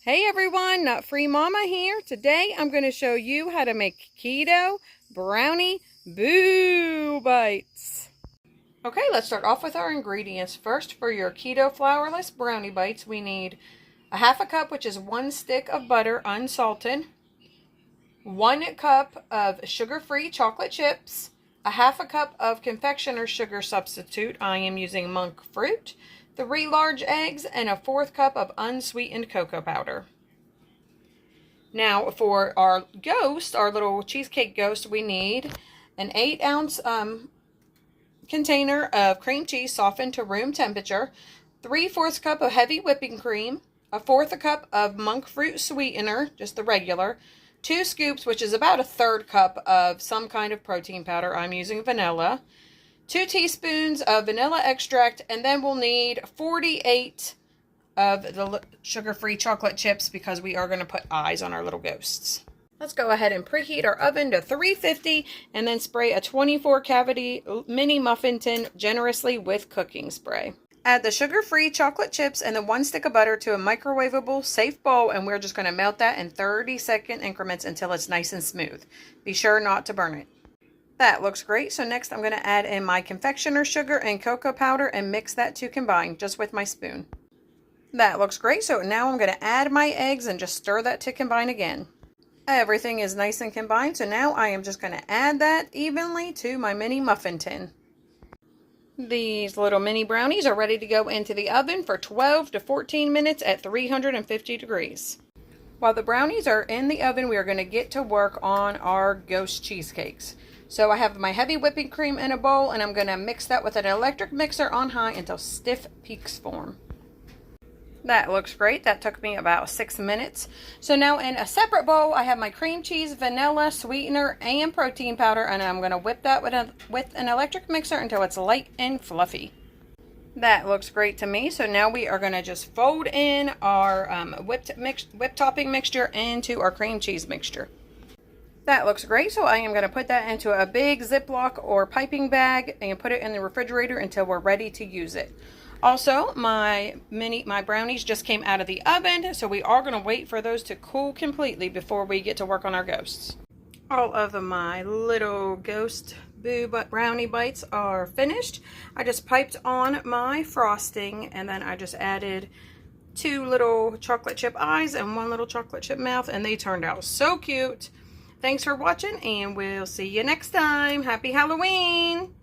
Hey everyone, Nut Free Mama here. Today I'm going to show you how to make keto brownie boo bites. Okay, let's start off with our ingredients. First, for your keto flourless brownie bites, we need a half a cup, which is 1 stick of butter unsalted, 1 cup of sugar-free chocolate chips, a half a cup of confectioner's sugar substitute. I am using monk fruit, 3 large eggs, and a 1/4 cup of unsweetened cocoa powder. Now for our ghost, our little cheesecake ghost, we need an 8-ounce container of cream cheese softened to room temperature, 3/4 cup of heavy whipping cream, a 1/4 cup of monk fruit sweetener, just the regular, 2 scoops, which is about a 1/3 cup of some kind of protein powder. I'm using vanilla, 2 teaspoons of vanilla extract, and then we'll need 48 of the sugar-free chocolate chips because we are going to put eyes on our little ghosts. Let's go ahead and preheat our oven to 350 and then spray a 24 cavity mini muffin tin generously with cooking spray. Add the sugar-free chocolate chips and the 1 stick of butter to a microwavable safe bowl, and we're just going to melt that in 30-second increments until it's nice and smooth. Be sure not to burn it. That looks great. So next I'm going to add in my confectioner sugar and cocoa powder and mix that to combine just with my spoon. That looks great. So now I'm going to add my eggs and just stir that to combine again. Everything is nice and combined. So now I am just going to add that evenly to my mini muffin tin. These little mini brownies are ready to go into the oven for 12 to 14 minutes at 350 degrees. While the brownies are in the oven, we are going to get to work on our ghost cheesecakes. So I have my heavy whipping cream in a bowl, and I'm going to mix that with an electric mixer on high until stiff peaks form. That looks great. That took me about 6 minutes. So now in a separate bowl, I have my cream cheese, vanilla, sweetener, and protein powder, and I'm going to whip that with an electric mixer until it's light and fluffy. That looks great to me. So now we are going to just fold in our whipped topping mixture into our cream cheese mixture. That looks great. So I am going to put that into a big Ziploc or piping bag and put it in the refrigerator until we're ready to use it. Also, my brownies just came out of the oven, so we are going to wait for those to cool completely before we get to work on our ghosts. All of my little ghost boo brownie bites are finished. I just piped on my frosting, and then I just added 2 little chocolate chip eyes and 1 little chocolate chip mouth, and they turned out so cute. Thanks for watching, and we'll see you next time. Happy Halloween!